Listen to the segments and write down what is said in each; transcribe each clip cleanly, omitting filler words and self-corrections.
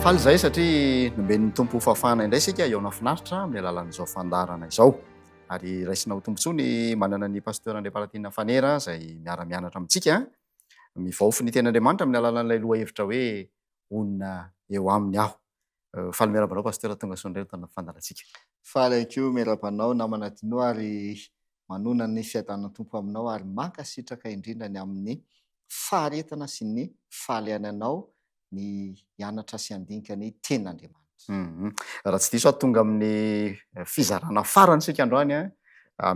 Faly izay satria nomben'ny tompo fahafahana indray sika eo nafinaritra amin'ny alalan'izao fandarana izao. Ary raisina ho tombontsoa ny manana ny pasteur Andrea Paratina Fanera izay miara-mianatra amintsika mivaofy ny ten'Andriamanitra amin'ny alalan'ilay loha hevitra hoe onona eo aminy aho. Faly miarabanao pasteur tonga soandray tana fandarantsika. Faly aikio miarabanao namana dino ary manona ny fiadanana tompo aminao ary mankasitraka indrindra ny amin'ny faharetana sy ny faly ananao ny hianatra sy handinika ny ten'Andriamanitra. Raha tsy diso ato tonga amin'ny fizarana farany sika androany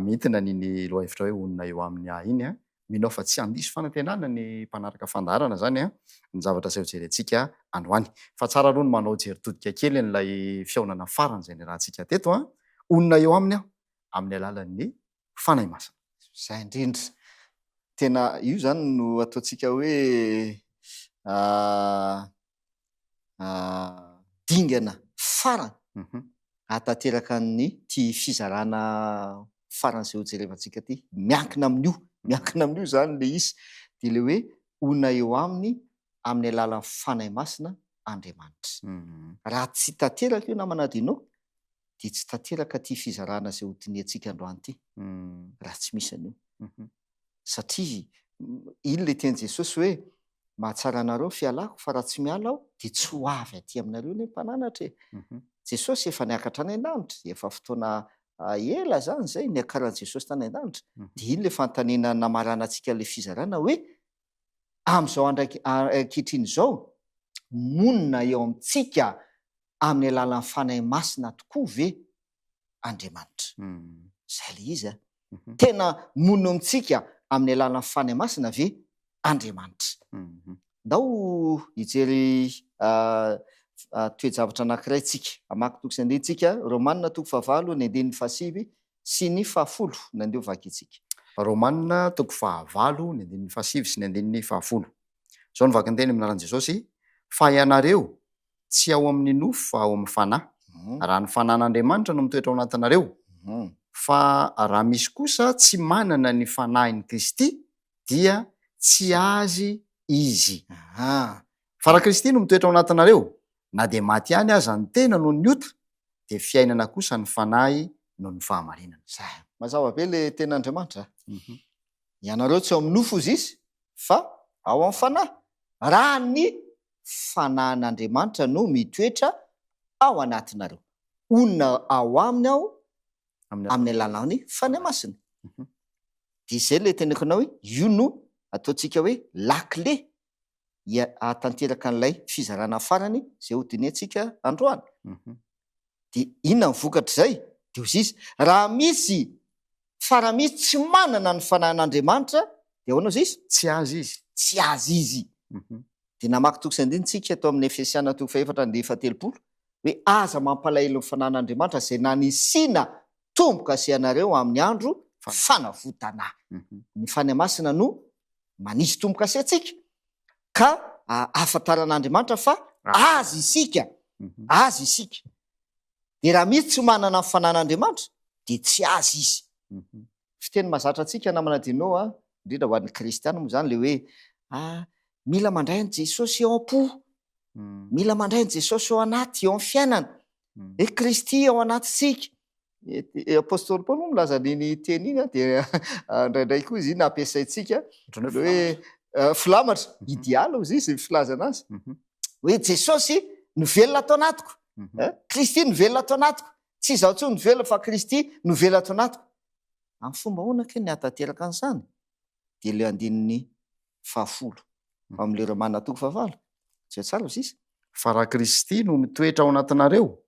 mihintina niny loha hevitra hoe onona eo amin'ny ahy iny minao fa tsy handiso fanantenana ny mpanaraka fandarana zany ny zavatra izay ho jerentsika androany. Fa tsara aloha ny manao jeritodika kely n'ilay fihaonana farany izay ny rahantsika teto onona eo aminy aho amin'ny alalan'ny fanahy masina. Zay indrindra tena io zany no ataontsika hoe dingana farany atateraka ny ty fizarana farany izay ho jerevantsika ty miankina amin'io zany le izy de le hoe onona eo aminy amin'ny alalan'ny fanahy masina Andriamanitra. Raha tsy tanteraka io namana dinao de tsy tanteraka ty fizarana izay ho tiniantsika androany ty raha tsy misy an'io satria iny le teny Jesosy hoe mahatsara anareo fialako fa raha tsy miala aho de tsy ho avy aty aminareo ny mpananatra Jesosy efa niakatra any an-danitra efa fotoana ela zany zay niakaran'i Jesosy tany an-danitra de iny le fanontaniana namarana antsika le fizarana hoe am'izao ankehitriny izao monina eo amintsika amin'ny alalan'ny fanahy masina tokoa ve Andriamanitra. Zay le izy tena monina amintsika amin'ny alalan'ny fanahy masina ve Andriamanitra. Ndao hijery toe-javatra anankiray tsika amaky toko sy andinitsika Romanina toko 9 ny andininy 7 sy ny 10 ny andeo vaky itsika. Romanina toko 9 ny andininy 7 sy ny andininy 10. Zao ny vaky ny teny amin'ny anaran'i Jesosy fa ianareo tsy ao amin'ny nofo fa ao amin'ny fanahy. Raha ny fanahyn'Andriamanitra no mitoetra ao anatinareo. Fa raha misy kosa tsy manana ny fanahiny Kristy dia tsy azy izy. Fa raha Kristy no mitoetra ao anatinareo na de maty ihany aza ny tena no ny ota de fiainana kosa ny fanahy no ny fahamarinana. Zay mazava be le ten'Andriamanitra. Ianareo tsy ao amin'ny nofo izy fa ao amin'ny fanahy. Raha ny fanahin'Andriamanitra no mitoetra ao anatinareo. Onona ao aminy aho amin'ny alalan'ny fanahy masina. De zay le teneko anao hoe io no ataontsika hoe lakle atanteraka an'ilay fizarana farany zay ho diniantsika androany. De inona ny vokatra zay de hozy izy raha misy misy tsy manana ny fanahin'Andriamanitra de ahoana izy tsy azy izy. Tsy azy izy. De namaky toko sy andinitsika atao amin'ny Efesiana toko 4:17 hoe aza mampalahelo ny fanahin'Andriamanitra zay nanisina tomboka sy anareo amin'ny andro fanavotana. Ny fanahy masina no manisy tomboka sy atsika ka afantaran'Andriamanitra fa azy isika. Azy isika. De raha misy tsy manana ny fanahin'Andriamanitra de tsy azy izy. Fiteny mahazatra antsika namana dinao indrindra ho an'ny kristiana moa zany le hoe mila mandray an' Jesosy eo am-po. Mila mandray an' Jesosy eo anaty eo amin'ny fiainana. Kristy ao anatintsika. Apôstôly Paoly moa milaza niny teny iny de indraindray koa izy iny ampiasaintsika hoe filamatra idiala ozy izy filaza anazy hoe Jesosy no velona atao anatiko. Kristy no velona atao anatiko. Tsy izaho tsony no velona fa Kristy no velona atao anatiko. Amin'ny fomba ahoana ke ny atateraka an'izany? De le andininy 10 amin'le Romanina toko 9. Zay tsara ozy izy. Fa raha Kristy no mitoetra ao anatinareo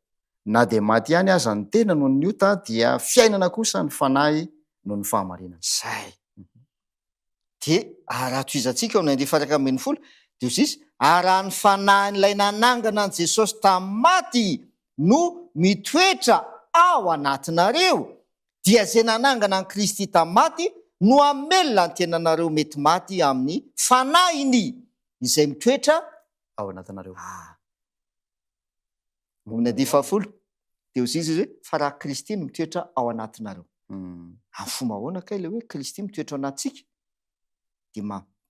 na de maty ihany aza ny tena no ny ota dia fiainana kosa ny fanahy no ny fahamarinana. Zay. De raha toizantsika ao amin'ny 1:10 de ozy izy raha ny fanahin'ilay nanangana an' Jesosy tamin'ny maty no mitoetra ao anatinareo dia zay nanangana an Kristy tamin'ny maty no amelona ny tenanareo mety maty amin'ny fanahiny izay mitoetra ao anatinareo. Amin'ny 10 de ozy izy hoe fa raha Kristy no mitoetra ao anatinareo. Amin'ny fomba ahoana kay le hoe Kristy mitoetra ao anatsika de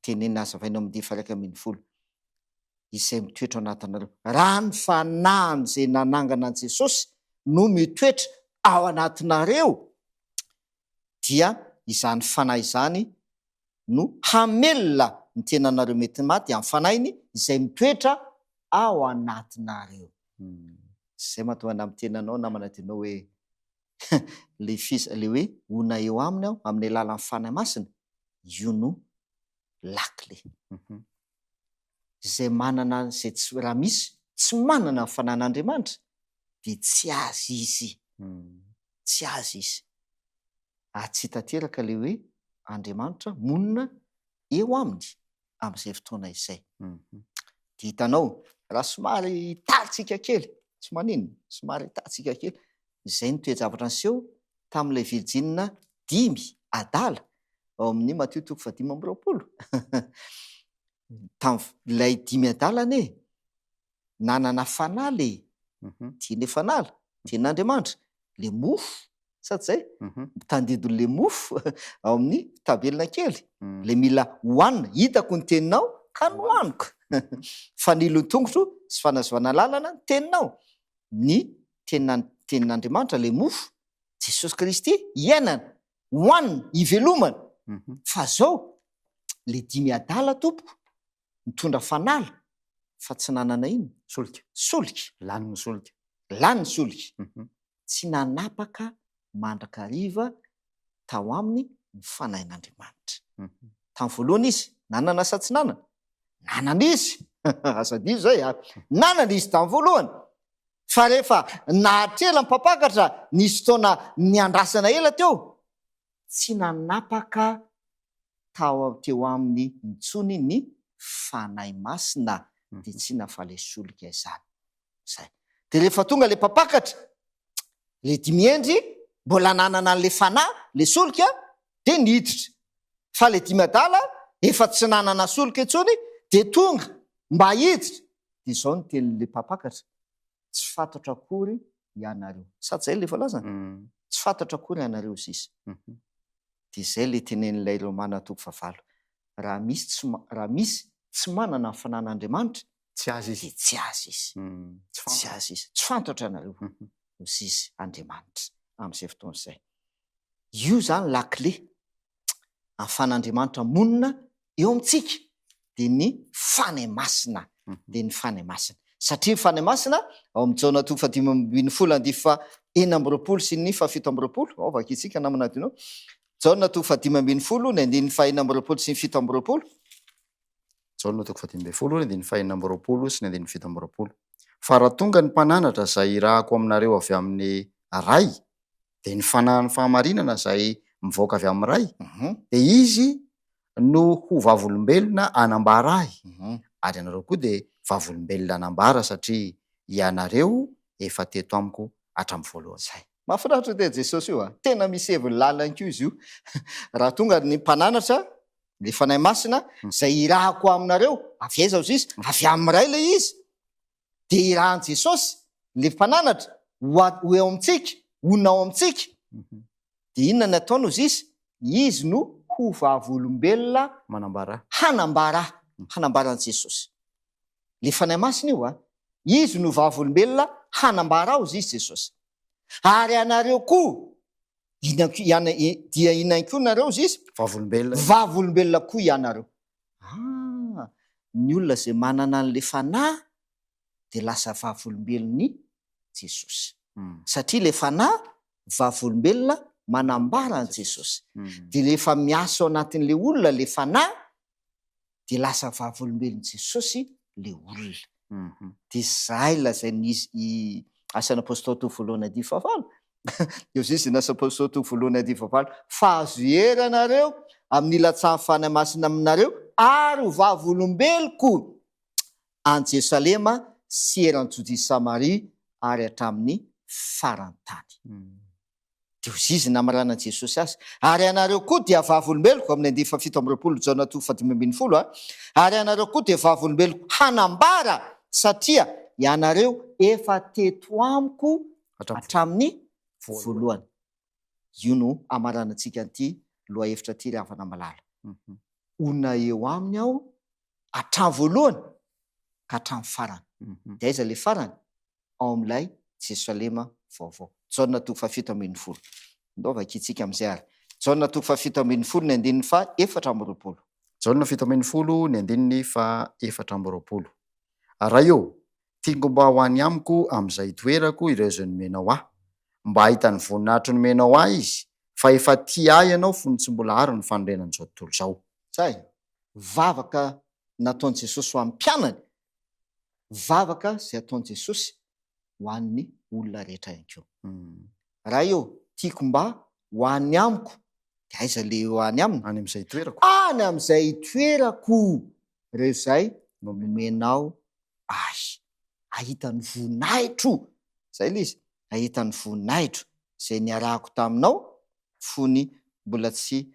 tenenina azavaina amin'ny 1:10 izay mitoetra ao anatinareo. Raha ny fanahy izay nanangana an' Jesosy no mitoetra ao anatinareo dia izany fanahy izany no hamelona ny tenanareo mety maty amin'ny fanahiny izay mitoetra ao anatinareo. Zay mahatonga amin'ny tenanao namana tenao hoe le hoe ona eo aminy aho amin'ny alalan'ny fanahy masina, io no lakle. Zay manana zay raha misy tsy manana ny fanan'Andriamanitra dia tsy azy izy, tsy azy izy. Tsy tanteraka le hoe Andriamanitra monina eo aminy amin'izay fotoana izay. Dia hitanao raha somary tatsika kely, tsy maninona, somary tatsika kely, izay ny toe-javatra niseho tamin'ilay Virjina 5 adala ao amin'ny Matthieu 5:20. Tamin'ilay 5 adala ane nanana fanahy le tiany fanala tian'Andriamanitra le mofo sady zay tandidon'le mofo ao amin'ny tabelina kely le mila hohanina, hitako ny teninao ka nohaniko. Fanilo ny tongotro sy fanazavana lalana ny teninao. Ny tenin'Andriamanitra le mofo Jesosy Kristy iainana, hohanina, ivelomana. Fa zao le 5 adala tompoko mitondra fanala fa tsy nanana ino solika lany ny solika. Tsy nanapaka mandrakariva tao aminy ny fanahin'Andriamanitra. Tamin'ny voalohany izy nanana sa tsy nanana? Nanana izy. Azadio zay nanana izy tamin'ny voalohany. Fa rehefa nahatrela mpapakatra nisy fotoana niandrasana ela teo, tsy nanapaka teo amin'ny intsony ny fanahy masina dia tsy nafaly solika izany. Dia rehefa tonga le mpapakatra le 5 endry mbola nanana an'le fanahy le solika dia niditra. Fa le 5 adala efa tsy nanana solika intsony dia tonga mba hiditra. Dia izao ny tenin'le mpapakatra, tsy fantatra akory ianareo. Sady zay le voalazana, tsy fantatra akory ianareo sisa. Dia izay le tenen'ilay Romana 9:9. Raha misy tsy manana ny fanan'Andriamanitra, tsy azy izy. tsy azy izy. Tsy azy izy. Tsy fantatra ianareo ho sisy Andriamanitra amin'izay fotoana izay. Io zany lakle ahafan'Andriamanitra monina eo amintsika dia ny fanahy masina. Dia ny fanahy masina. Satria ny fanahy masina ao amin'ny Jaona 5:20 sy ny 7:20. Ao vakitsika namana dinao. Jaona 5:20 ny 4:20 sy ny 7:20. Jaona 5:20 sy ny 7:20. Fa raha tonga ny mpananatra izay irahako aminareo avy amin'ny ray, dia ny fanahin'ny fahamarinana izay mivoaka avy amin'ny ray, dia izy no ho vavolombelona anambara ahy. Ary ianareo koa dia vavolombelona anambara satria ianareo efa teto amiko hatramin'ny voalohany. Zay mahafinaritra dia Jesosy io tena misy heviny lalina koa izy io. Raha tonga ny mpananatra le fanahy masina izay irahako aminareo, avy aiza izy avy amin'ny ray le izy, dia irahan' Jesosy le mpananatra ho eo amintsika, honina ao amintsika. Dia inona ny ataony izy izy no ho vavolombelona hanambara an' Jesosy. Le fanahy masina io izy no vavolombelona hanambara ao izy Jesosy. Ary ianareo koa dia inona koa nareo izy vavolombelona koa ianareo. Ny olona izay manana an'le fanahy dia lasa vavolombelon'ny Jesosy. Satria le fanahy vavolombelona manambara an' Jesosy. Dia rehefa miasa ao anatin'le olona le fanahy dia lasa vavolombelon'i Jesosy le olona. Dia izay lazain'izy asan'Apôstôly 2:9. Eo izy n'Apôstôly 2:9. Fa azo hery ianareo amin'ny ilatsahan'ny fanahy masina aminareo ary ho vavolombeloko an Jerosalema sy eran-jojia Samaria ary hatramin'ny farantany. Dia izy namarana Jesosy azy. Ary ianareo koa dia vavolombeloko amin'ny 7:20 Jaona 5:20. Ary ianareo koa dia vavolombeloko hanambara satria ianareo efa teto amiko hatramin'ny voalohany. Io no amarana antsika an'ity lohahevitra ty ravana malala. Ona eo aminy aho hatramin'ny voalohany ka hatramin'ny farany. De aiza le farany? Ao amin'ilay Jerosalema vaovao. Jaona toko fahafito ambin'ny folo. Ndaova kitsika amin'izay ary. Jaona toko fahafito ambin'ny folo ny andininy fa efatra amby roapolo. Jaona fito ambin'ny folo ny andininy fa efatra amby roapolo. Raha eo, tiako mba ho any amiko amin'izay toerako ireo izay nomenao ahy. Mba hahita ny voninahitry nomenao ahy izy, fa efa tia ahy ianao fony tsy mbola ary ny fanorenan'izao tontolo izao. Zay, vavaka nataon'i Jesosy ho an'ny mpianany, vavaka izay ataon'i Jesosy ho an'ny olona rehetra ihany koa. Raha eo, tiako mba ho any amiko, de aiza le ho any aminy? Any amin'izay toerako. Any amin'izay toerako ireo izay nomenao ahy. Ahitany voninahitro. Zay ilay izy. Ahitany voninahitro izay niarahako taminao fony mbola tsy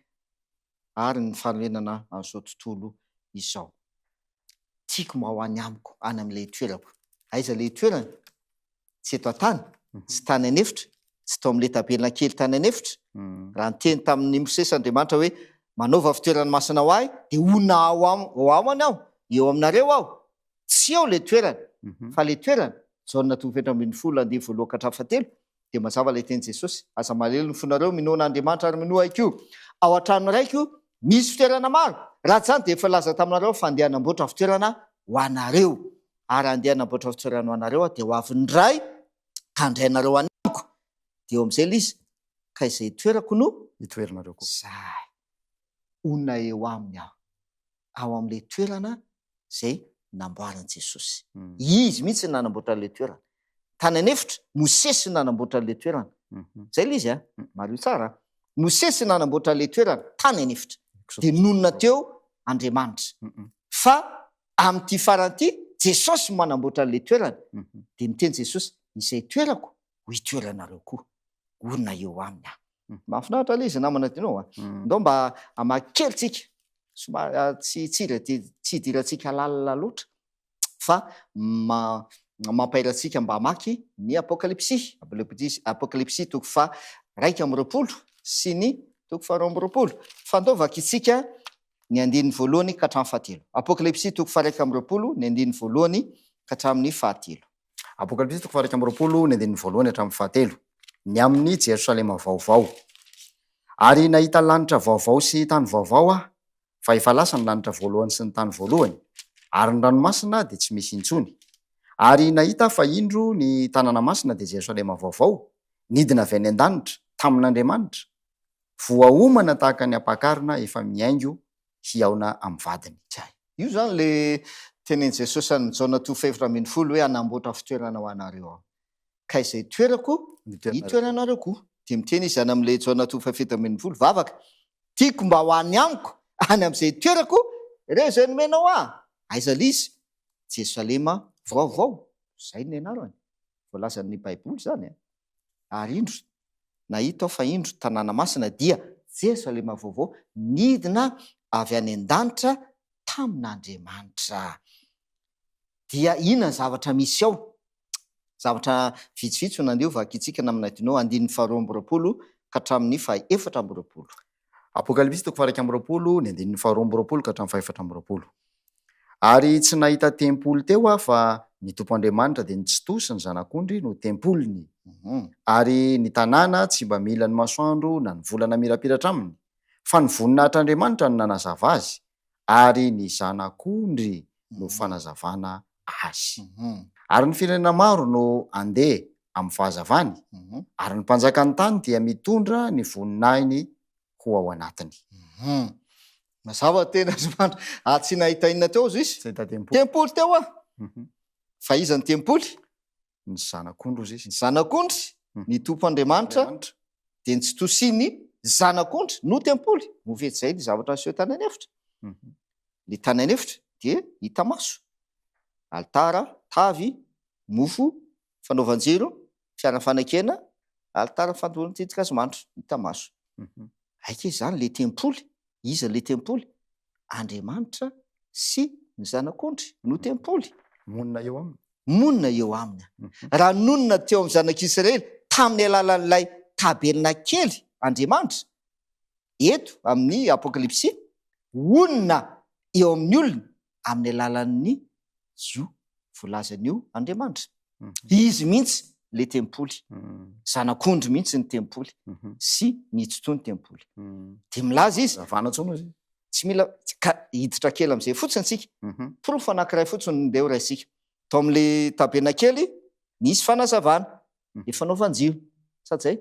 ary ny fanorenana an'izao tontolo izao. Tiako mba ho any amiko any amin'ilay toerako. Aiza le toerana? Tsy eto an-tany, tsy tany anefitra, tsy tao amin'ilay tabelina kely tany anefitra. Raha ny teny tamin'ny Mosesy Andriamanitra hoe manaova fitoerany masina ho ahy, de ona ao amany aho, eo aminareo aho. Tsy eo le toerana, fa le toerana Jaona toko fahafito ambin'ny folo andiny voalohany ka hatramin'ny fahatelo de mazava ilay teny Jesosy, aza malelo ny fonareo minoana Andriamanitra ary minoa aiko. Ao an-trano raiko misy fitoerana maro. Raha tsy zany de efa laza taminareo fa andeha hanamboatra fitoerana ho anareo. Ary andeha hanamboatra fitoerana ho anareo de ho avy ny ray ka andrainareo anamiko. De eo amin'izay ilay izy, ka izay toerako no Itoeranareo koa. zay. Ona eo aminy aho. Ao amin'ilay toerana izay namboaran'i Jesosy. Izy mihitsy nanamboatra an'ilay toerana. Tany anefitra, Mosesy nanamboatra an'ilay toerana. Zay ilay izy a, mareo tsara. Mosesy nanamboatra an'ilay toerana tany anefitra. De nonona teo Andriamanitra. Fa amin'ity faran'ity, Jesosy manamboatra an'ilay toerana. De miteny Jesosy, izay toerako ho itoeranareo koa. Ona eo aminy aho. Mahafinaritra ilay izy namana tinao a. Ndao mba hamaky kely tsika. Somary tsy idirantsika lalina loatra fa mampahirantsika mba hamaky ny apokalipsy. Apokalipsy toko fa 1:20 sy ny toko fa 2:20. Fa ndaovaka itsika ny andininy voalohany ka hatramin'ny fahatelo. Apokalipsy toko fa 1:20 ny andininy voalohany ka hatramin'ny fahatelo. Apokalipsy toko fa 1:20 ny andininy voalohany hatramin'ny fahatelo. Ny amin'ny Jerosalema vaovao. Ary nahita lanitra vaovao sy tany vaovao aho, fa efa lasa ny lanitra voalohany sy ny tany voalohany, ary ny ranomasina de tsy misy intsony. Ary nahita fa indro ny tanàna masina de Jerosalema vaovao, nidina avy any an-danitra tamin'Andriamanitra, voaomana tahaka ny ampakarina efa miaingo hiaona amin'ny vadiny. Io zany le tenen'i Jesosy amin'ny Jaona toko fahaefatra ambin'ny folo hoe anamboatra fitoerana ho anareo aho. Ka izay toerako itoeranareo koa. De miteny izy any amin'ilay Jaona toko fahafito ambin'ny folo, vavaka, tiako mba ho any amiko any amin'izay toerako ireo izay nomenao ahy. Aiza ilay izy? Jerosalema vaovao. Zay ny anarany. Voalazan'ny Baiboly zany a. Ary indro nahita aho fa indro tanàna masina dia Jerosalema vaovao nidina avy any an-danitra tamin'Andriamanitra. Dia inona zavatra misy ao? Zavatra vitsivitsy nandeha vakitsika namina dinao andininy fa 2:20 ka hatramin'ny fa 4:20. Apokalipsy toko fa 1:20 ny andininy fa 2:20 ka hatramin'ny fa 4:20. Ary tsy nahita tempoly teo aho fa ny Tompoandriamanitra de nitsitosy ny zanak'ondry no tempoliny. Ary ny tanàna tsy mba mila ny masoandro na ny volana mirapiratra aminy, fa ny voninahitr'Andriamanitra no nanazava azy, ary ny zanak'ondry no fanazavana azy. Ary ny firenena maro no andeha amin'ny fahazavany, ary ny mpanjakan'ny tany dia mitondra ny voninahiny ho ao anatiny. Mazava tena Andriamanitra, tsy nahita inona teo izy? Tsy nahita tempoly. Tempoly teo ah. Fa iza ny tempoly? Ny zanak'ondry ozy izy. Ny zanak'ondry, ny Tompoandriamanitra de nitsitosiny zanak'ondry no tempoly. Movety zay ny zavatra aseho tany anefitra. Le tany anefitra de hita maso. Altara, tavy, mofo, fanaovan-jiro, fiara-fanakena, altara fandoanan-tsindrin-kazomanitra, hita maso. Aika izany le tempoly. Iza le tempoly? Andriamanitra sy ny zanak'ondry no tempoly. Monina eo aminy. Monina eo aminy. Raha nonona teo amin'ny zanak'Israely tamin'ny alalan'ilay tabelina kely Andriamanitra, eto amin'ny apokalipsy, onona eo amin'ny olona amin'ny alalan'ny zo voalazan'io Andriamanitra. Izy mihitsy le tempoly, zanak'ondry mihitsy ny tempoly sy nitsotoa ny tempoly. De milaza izy Zavanatsono izy. tsy mila ka hiditra kely am'zay fotsiny tsika. Profo anankiray fotsiny ndeha ho raisika. Tao am'le tabenakely nisy fanazavana efa fanaovanjio sady zay.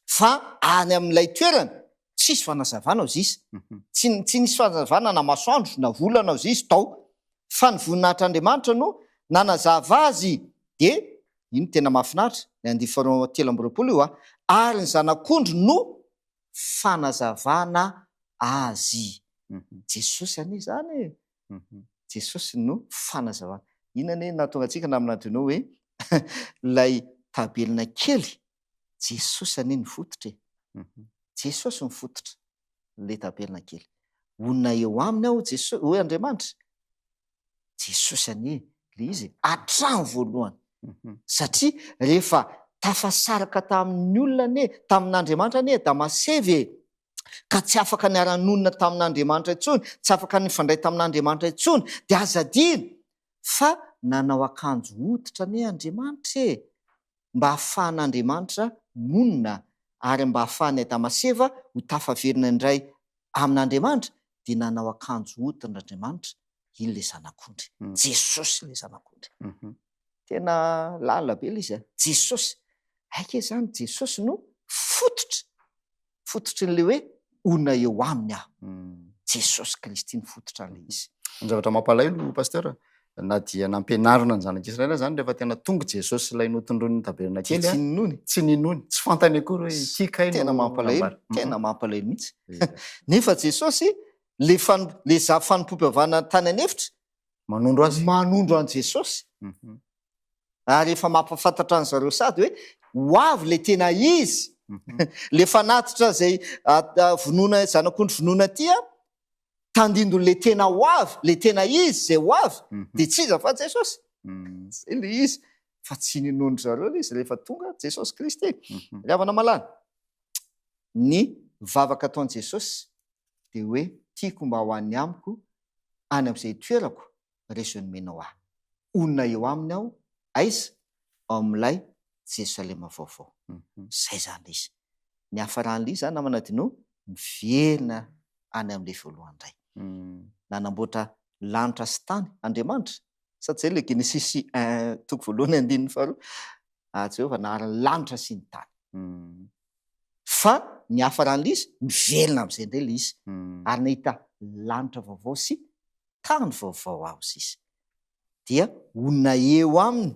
Fa any amin'ilay toerana tsisy fanazavana ao zisy. Tsy nisy fanazavana na masoandro na volana ao zisy tao. Fa ny voninahitr'Andriamanitra no nanazava azy. De ino tena mahafinaritra ny 2:3 io ary ny zanak'ondry no fanazavana azy. Jesosy anie zany e. Jesosy no fanazavana. Inona anie nahatonga antsika namin'antony hoe lay tabelina kely Jesosy anie ny fototra e. Jesosy ny fototra le tabelina kely. Onona eo aminy aho Jesosy hoe Andriamanitra. Jesosy anie le izy hatrany voalohany. Satria rehefa tafasaraka tamin'ny olona anie, tamin'Andriamanitra anie da masevy ka tsy afaka niara-nonina tamin'Andriamanitra intsony, tsy afaka nifandray tamin'Andriamanitra intsony, de azadino fa nanao akanjo hoditra anie Andriamanitra e, mba ahafahan'Andriamanitra monina ary mba ahafahany Adamaseva ho tafaverina indray amin'Andriamanitra, de nanao akanjo hoditra n'Andriamanitra iny le zanak'ondry. Jesosy le zanak'ondry. Tena lalina be le izy. Jesosy. Aika zany Jesosy no fototra. Fototra n'le hoe onona eo aminy aho. Jesosy Kristy ny fototra an'le izy. Ny zavatra mampalahelo pasteur, na dia nampianarina ny zanak'Israela zany rehefa tena tonga Jesosy ilay notondroiny tabelina kely Tsy ninony. tsy ninony, tsy fantany akory hoe ity kaino. Tena mampalahelo. Tena mampalahelo mihitsy. Nefa Jesosy le fanompoam-pivavahana tany an'efitra manondro azy. manondro an Jesosy. Ary efa mampafantatra an zareo sady hoe ho avy le tena izy. Le fanatitra zay vonoana zanak'ondry vonoana ty tandindo le tena ho avy, le tena izy zay ho avy, de tsy iza fa Jesosy. Zay le izy. Fa tsy ninondro zareo le izy rehefa tonga Jesosy Kristy. Ry havana malany. Ny vavaka ataon Jesosy de hoe tiako mba ho an'ny amiko any amin'izay toerako reso ny menao ahy. Onona eo aminy aho, aiza ao amin'ilay Jerosalema vaovao. Zay zany izy. Ny hafaran'le izy zany namana dino mivelona any amin'ilay voalohany indray. Nanamboatra lanitra sy tany Andriamanitra. Sady zay le Genesis 1:1-2. Jehovah nahary ny lanitra sy ny tany. Fa ny hafaran'le izy mivelona amin'izay indray le izy. Ary nahita lanitra vaovao sy tany vaovao aho izy. Dia onona eo aminy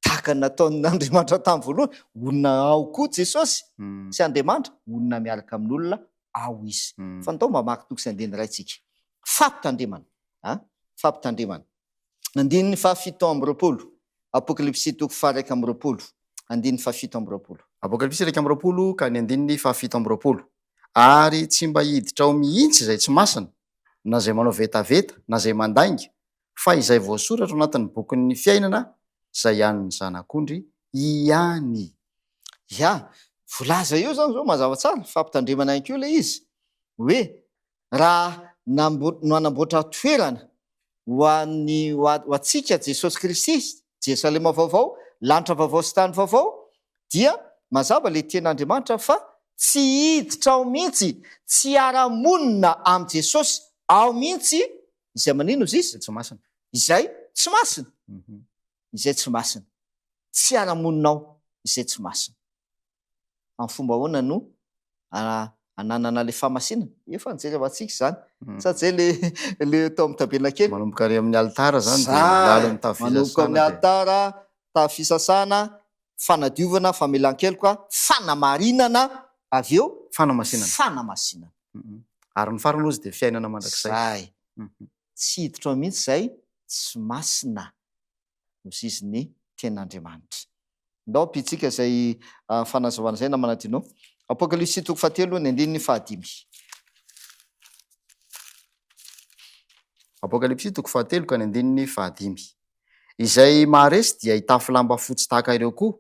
tahaka nataon'Andriamanitra tamin'ny voalohany, onona ao koa Jesosy sy Andriamanitra, onona miaraka amin'olona ao izy. Fa ndao mba mamaky toko sy andiny ray tsika. Fampitandremana. Fampitandremana. 7:20. Apokalipsy 1:20. 7:20. Apokalipsy 1:20 ka ny 7:20. Ary tsy mba hiditra ao mihitsy izay tsy masina, na zay manao vetaveta, na zay mandainga, fa izay voasoratra anatin'ny bokin'ny fiainana, izay ian'ny zanak'ondry ihany. Ya, volaza io zany zao mazava tsara, fampitandremana ihany koa le izy. Hoe raha no anamboatra toerana ho antsika Jesosy Kristy, Jerosalema vaovao, lanitra vaovao sy tany vaovao, dia mazava le ten'Andriamanitra fa tsy hiditra ao mihitsy, tsy ara-monina am Jesosy ao mihitsy izay manino izy izy? Tsy masina. Izay tsy masina. Izay tsy masina. Tsy ara-moninao izay tsy masina. Amin'ny fomba ahoana no ananana le famasinana? Efa nijery avantsika izany. Sady zay le tao amin'ny tabelina kely. Manomboka ary amin'ny alitara zany de lalany manomboka amin'ny alitara, tafisasana, fanadiovana, famelan-keloka, fanamarinana, avy eo fanamasinana. Fanamasinana. Ary ny farany ozy de fiainana mandrakizay. Zay. Tsy hiditra ao mihitsy zay, tsy masina. Ozy izy ny ten'Andriamanitra. Ndao pitsika zay fanazavana zay namana dinao. Apokalipsy 7:5. Apokalipsy 7 ka ny 5. Izay maharesy dia hitafy lamba fotsy tahaka ireo koa,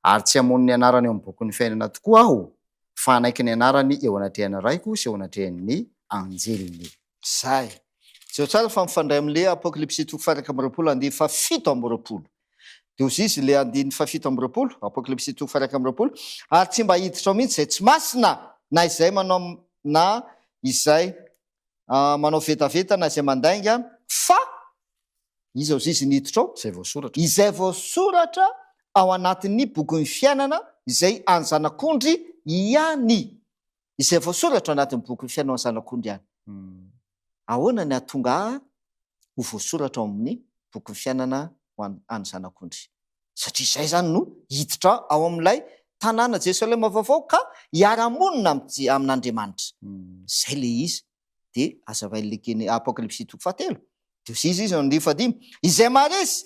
ary tsy hamono ny anarany eo amin'ny bokin'ny fiainana tokoa aho, fa naiky ny anarany eo anatrehany raiko sy eo anatrehany anjeliny. Zay. zao tsara fa mifandray amin'le apokalipsy 7:17 de ozy izy le andiny 7:17 apokalipsy 7:17 ary tsy mba hiditra ao mihitsy zay tsy masina na izay manao na izay manao vetaveta na izay mandainga fa izy ozy izy niditra ao izay voasoratra ao anatin'ny boky ny fiainana izay any zanak'ondry ihany, izay voasoratra ao anatin'ny boky ny fiainana any zanak'ondry ihany. Ahoana ny atonga ho voasoratra ao amin'ny boky ny fiainana any zanak'ondry? Satria izay zany no hiditra ao amin'ilay tanàna Jerosalema vaovao ka hiara-monina amin'Andriamanitra. Zay le izy. De azavain'le keny apokalipsy 7 de izy ny 15 izay maresy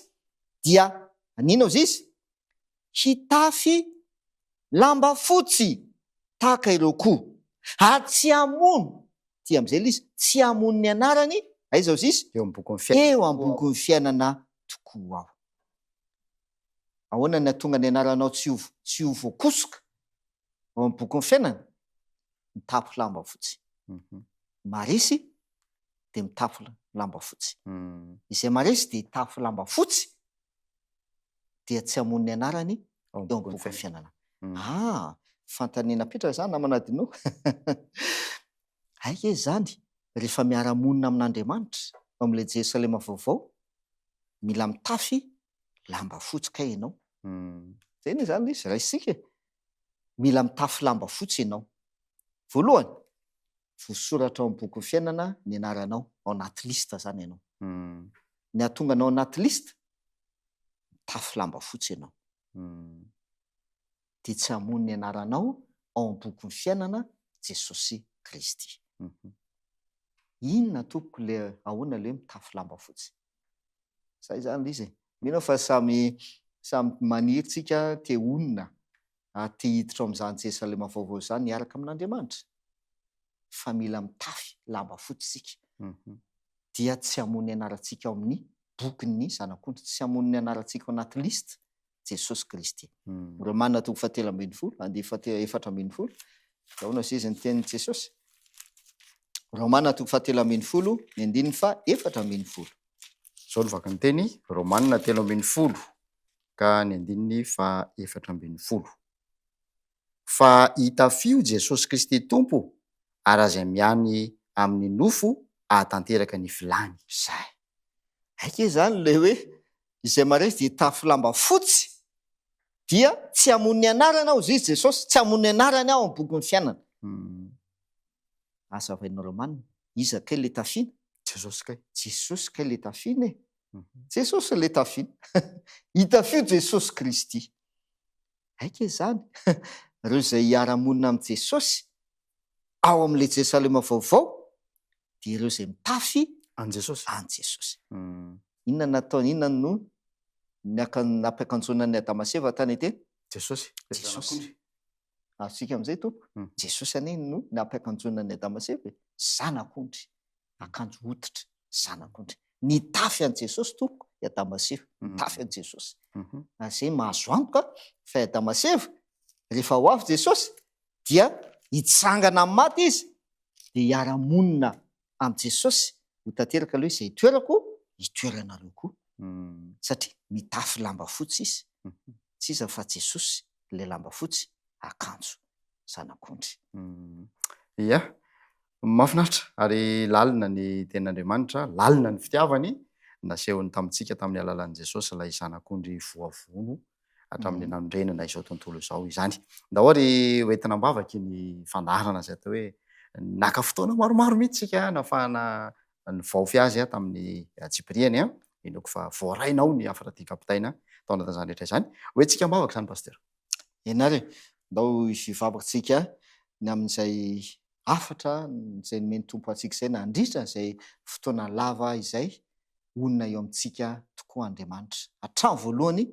dia anina ozy izy hitafy lamba fotsy tahaka ireo koa ary tsy hamono ty am'izay le izy tsy hamono ny anarany aiza ozy izy eo am-boky ny fiainana tokoa ao. Ahoana ny atonga ny anaranao tsy ho voakosoka ao amin'ny boky ny fiainana? Mitafy lamba fotsy. Maresy de mitafy lamba fotsy. Izay maresy de hitafy lamba fotsy dia tsy hamono ny anarany eo amin'ny boky ny fiainana. Fantanina petraka zany namanadino aika zany rehefa miara-monina amin'Andriamanitra amin'ilay Jerosalema vaovao mila mitafy lamba fotsy ka ianao. Zay ny zany izy raisika mila mitafy lamba fotsy ianao. Voalohany voasoratra ao amin'ny boky ny fiainana ny anaranao ao anaty lista zany ianao. Ny atonga anao anaty lista mitafy lamba fotsy ianao. De tsy hamono ny anaranao ao amin'ny boky ny fiainana Jesosy Kristy. Inona tompoko le ahoana le mitafy lamba fotsy? Zay zany izy. Mino fa samy maniry tsika te onona te hiditra amin'izany Jerosalema vaovao zany hiaraka amin'Andriamanitra. Fa mila mitafy lamba fotsy sika. Dia tsy hamono ny anarantsika ao amin'ny bokin'ny zanak'ondry, tsy hamono ny anarantsika ao anaty lista Jesosy Kristy. Romana 7:4 ahoana ozy izy ny tenin'i Jesosy? Romana 7:4 zao novaka ny teny Romanina 3:10 ka ny 4:4 fa hitafio Jesosy Kristy tompo ary aza miany amin'ny nofo ahatanteraka ny vilany. Zay aike zany le hoe izay maresy de hitafy lamba fotsy dia tsy hamono ny anarana ozy izy Jesosy, tsy hamono ny anarany ao amin'ny boky ny fiainana. Azavainao Romanina iza kay le tafiana? Jesosy kay le tafiana e. Jesosy le tafiana. Hitafio Jesosy Kristy. Aike zany reo zay hiara-monina amin'ny Jesosy ao amin'le Jerosalema vaovao de ireo zay mitafy an Jesosy. Inona nataony, inona no nampakanjonany Adamaseva tany teny? Jesosy. Atsika am'izay tompo. Jesosy anie no nampakanjonany Adamaseva zanak'ondry, akanjo hoditra zanak'ondry. Nitafy an Jesosy tompo i Adamaseva, nitafy an Jesosy. Zay mahazo antoka fa i Adamaseva rehefa ho avy Jesosy dia hitsangana amin'ny maty izy de hiara-monina am' Jesosy ho tanteraka aloha izay toerako hitoeranareo koa. Satria mitafy lamba fotsy izy. Tsy iza fa Jesosy le lamba fotsy akanjo zanak'ondry. Ia, mahafinaritra ary lalina ny ten'Andriamanitra, lalina ny fitiavany nasehony tamintsika tamin'ny alalan'i Jesosy ilay zanak'ondry voavono hatramin'ny nanondrenana izao tontolo izao izany. Ndahory hoentina ambavaky ny fandarana izay atao hoe naka fotoana maromaro mihitsy tsika nafahana nivaofy azy tamin'ny Tsipriany inoko fa voarainao ny afara ty kapitaina tao anatin'izany rehetra izany. Hoentsika ambavaka zany pasteur. Ianareo ndao hivavakantsika ny amin'izay afatra izay nomeny tompo antsika izay nandritra izay fotoana lava izay onona eo amintsika tokoa Andriamanitra hatramin'ny voalohany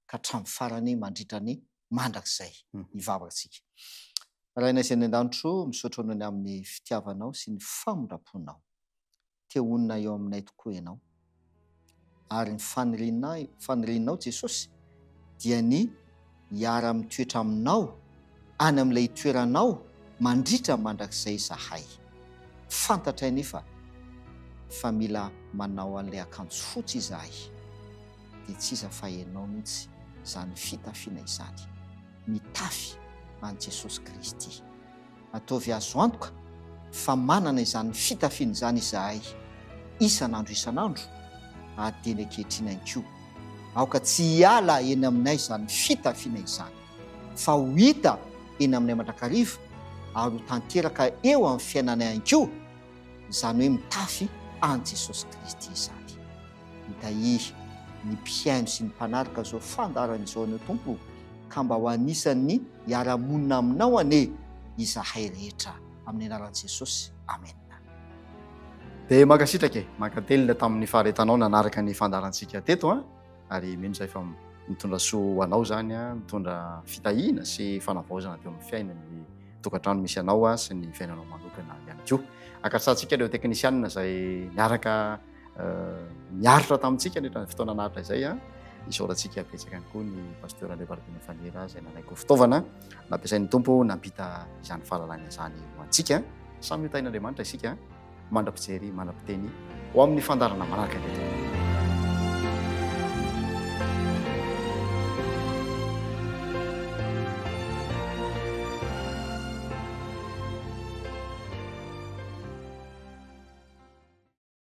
ka hatramin'ny farany mandritra ny mandrakizay hivavakantsika. Rahaina izay ny an-danitro misaotra anao ny amin'ny fitiavanao sy ny famondraponao. Te onona eo aminay tokoa ianao. Ary ny fanirinao Jesosy dia ny hiara mitoetra aminao any amin'ilay toeranao mandritra mandrakizay zahay. Fantatray nefa fa mila manao an'ilay akanjo fotsy izahay dia tsy iza fa ianao mihitsy izany fitafiana izany, mitafy an' Jesosy Kristy. Ataovy azo antoka fa manana izany fitafiana izany izahay isan'andro ary dia ny ankehitriny ihany koa aoka tsy hiala eny aminay izany fitafiana izany, fa ho hita eny aminay mandrakariva ary ho tanteraka eo amin'ny fiainanay ihany koa, izany hoe mitafy an' Jesosy Kristy izany. Mitahiry ny mpiaino sy ny mpanaraka izao fandaran'izao anao Tompo, ka mba ho anisan'ny hiara-monina aminao ane izahay rehetra amin'ny anaran'i Jesosy. Amen. Dia mankasitraka mankatelina tamin'ny faharetanao nanaraka ny fandarantsika teto ary mino izay fa mitondra soa anao zany mitondra fitahiana sy fanavaozana teo amin'ny fiainan'ny tokantrano misy anao sy ny fiainanao manokana ihany koa. Ankasantsika ireo teknisianina izay niaraka miaritra tamintsika netra fotoana naritra izay isaorantsika betsaka ihany koa ny pasteur André Barbena Fanera izay nanaiko fitaovana nampiasain'ny Tompo nampita izany fahalalana izany ho antsika. Samy tain'Andriamanitra isika mandra-pijery mandra-piteny ho amin'ny fandarana manaraka.